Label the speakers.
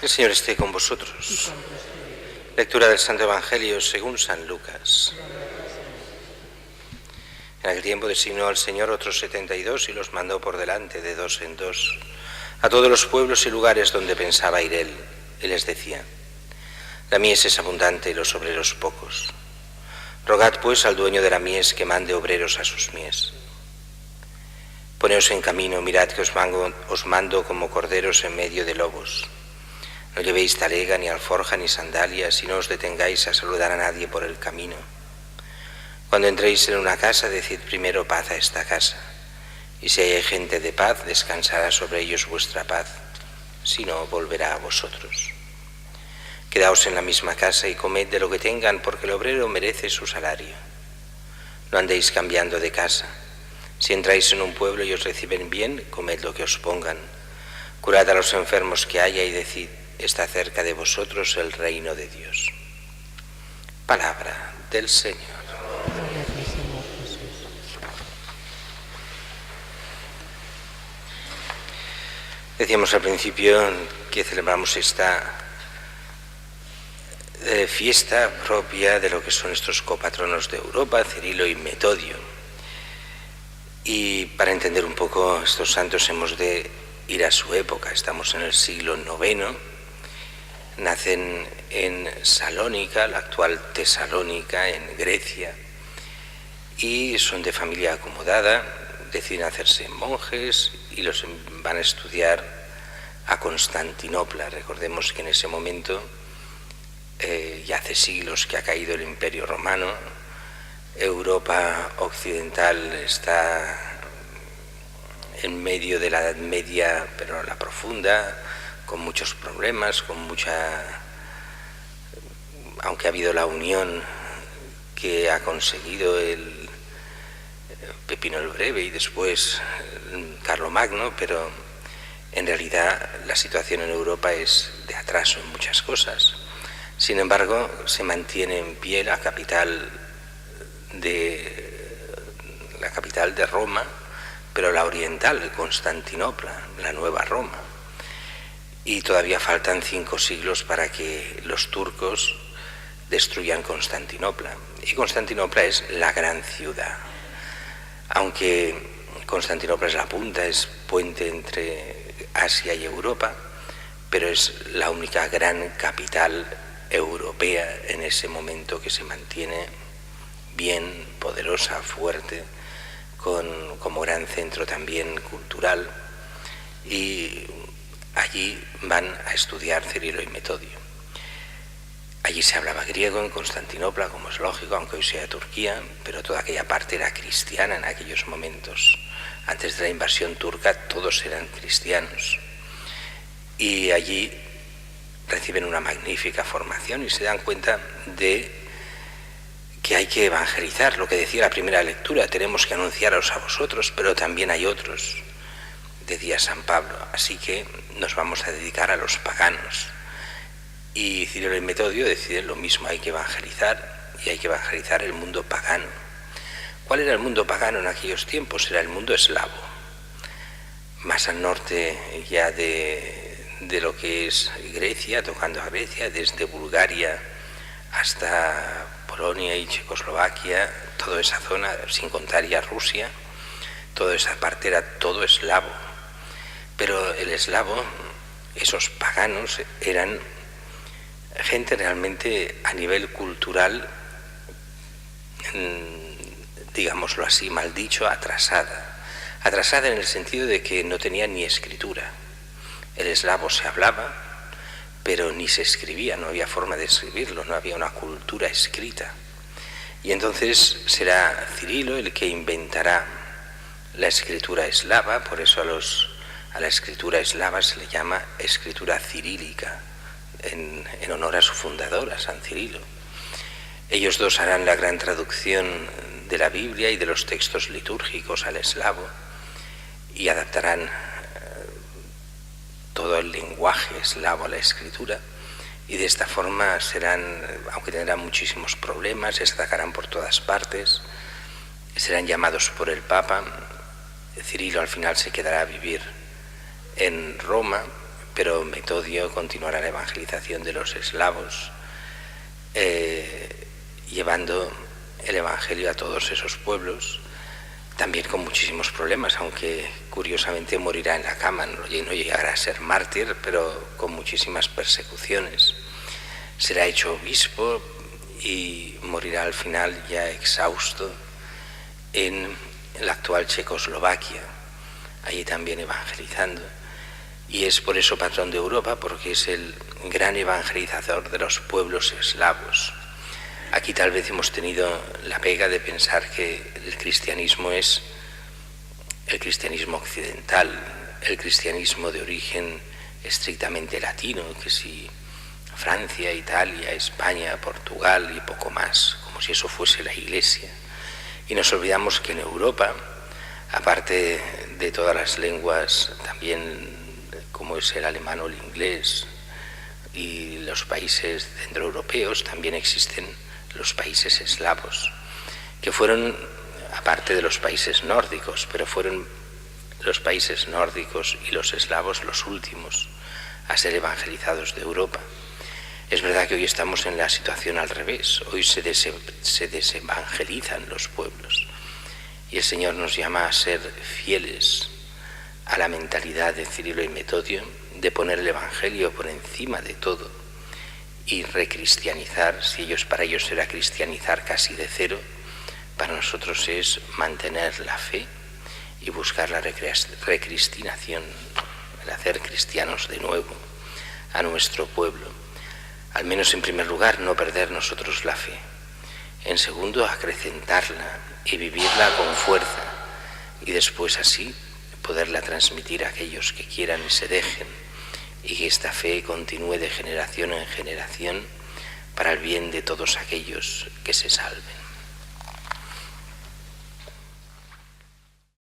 Speaker 1: El Señor esté con vosotros. Lectura del Santo Evangelio según San Lucas. En aquel tiempo designó al Señor otros 72 y los mandó por delante de dos en dos a todos los pueblos y lugares donde pensaba ir él. Y les decía: la mies es abundante y los obreros pocos. Rogad pues al dueño de la mies que mande obreros a sus mies. Poneos en camino, mirad que os mando como corderos en medio de lobos. No llevéis talega, ni alforja, ni sandalias, y no os detengáis a saludar a nadie por el camino. Cuando entréis en una casa, decid primero paz a esta casa. Y si hay gente de paz, descansará sobre ellos vuestra paz. Si no, volverá a vosotros. Quedaos en la misma casa y comed de lo que tengan, porque el obrero merece su salario. No andéis cambiando de casa. Si entráis en un pueblo y os reciben bien, comed lo que os pongan. Curad a los enfermos que haya y decid: está cerca de vosotros el reino de Dios. Palabra del Señor. Decíamos al principio que celebramos esta fiesta propia de lo que son estos copatronos de Europa, Cirilo y Metodio. Y para entender un poco estos santos hemos de ir a su época. Estamos en el siglo IX. Nacen en Salónica, la actual Tesalónica, en Grecia, y son de familia acomodada. Deciden hacerse monjes y los van a estudiar a Constantinopla. Recordemos que en ese momento, ya hace siglos que ha caído el Imperio Romano. Europa occidental está en medio de la Edad Media, pero la profunda, con muchos problemas, aunque ha habido la unión que ha conseguido el Pepino el Breve y después Carlomagno, pero en realidad la situación en Europa es de atraso en muchas cosas. Sin embargo, se mantiene en pie la capital de Roma, pero la oriental, Constantinopla, la nueva Roma. Y todavía faltan 5 siglos para que los turcos destruyan Constantinopla. Y Constantinopla es la gran ciudad. Aunque Constantinopla es la punta, es puente entre Asia y Europa, pero es la única gran capital europea en ese momento que se mantiene bien, poderosa, fuerte, como gran centro también cultural. Y allí van a estudiar Cirilo y Metodio. Allí se hablaba griego en Constantinopla, como es lógico, aunque hoy sea Turquía, pero toda aquella parte era cristiana en aquellos momentos. Antes de la invasión turca todos eran cristianos. Y allí reciben una magnífica formación y se dan cuenta de que hay que evangelizar. Lo que decía la primera lectura: tenemos que anunciaros a vosotros, pero también hay otros, decía San Pablo, así que nos vamos a dedicar a los paganos. Y Cirilo y Metodio deciden lo mismo: hay que evangelizar, y hay que evangelizar el mundo pagano. ¿Cuál era el mundo pagano en aquellos tiempos? Era el mundo eslavo, más al norte ya de lo que es Grecia, tocando a Grecia, desde Bulgaria hasta Polonia y Checoslovaquia, toda esa zona, sin contar ya Rusia, toda esa parte era todo eslavo. Pero el eslavo, esos paganos, eran gente realmente a nivel cultural, digámoslo así, mal dicho, atrasada. Atrasada en el sentido de que no tenían ni escritura. El eslavo se hablaba, pero ni se escribía, no había forma de escribirlo, no había una cultura escrita. Y entonces será Cirilo el que inventará la escritura eslava. Por eso a la escritura eslava se le llama escritura cirílica, en honor a su fundador, a San Cirilo. Ellos dos harán la gran traducción de la Biblia y de los textos litúrgicos al eslavo y adaptarán todo el lenguaje eslavo a la escritura, y de esta forma serán, aunque tendrán muchísimos problemas, se atacarán por todas partes, serán llamados por el Papa. Cirilo al final se quedará a vivir en Roma, pero Metodio continuará la evangelización de los eslavos, llevando el Evangelio a todos esos pueblos, también con muchísimos problemas, aunque curiosamente morirá en la cama, no llegará a ser mártir, pero con muchísimas persecuciones. Será hecho obispo y morirá al final ya exhausto en la actual Checoslovaquia, allí también evangelizando. Y es por eso patrón de Europa, porque es el gran evangelizador de los pueblos eslavos. Aquí tal vez hemos tenido la pega de pensar que el cristianismo es el cristianismo occidental, el cristianismo de origen estrictamente latino, que si Francia, Italia, España, Portugal y poco más, como si eso fuese la Iglesia. Y nos olvidamos que en Europa, aparte de todas las lenguas, también como es el alemán o el inglés, y los países centroeuropeos, también existen los países eslavos, que fueron, aparte de los países nórdicos, pero fueron los países nórdicos y los eslavos los últimos a ser evangelizados de Europa. Es verdad que hoy estamos en la situación al revés, hoy se desevangelizan los pueblos y el Señor nos llama a ser fieles a la mentalidad de Cirilo y Metodio, de poner el Evangelio por encima de todo y recristianizar. Si para ellos era cristianizar casi de cero, para nosotros es mantener la fe y buscar la recristinación, el hacer cristianos de nuevo a nuestro pueblo. Al menos en primer lugar, no perder nosotros la fe. En segundo, acrecentarla y vivirla con fuerza, y después así poderla transmitir a aquellos que quieran y se dejen, y que esta fe continúe de generación en generación para el bien de todos aquellos que se salven.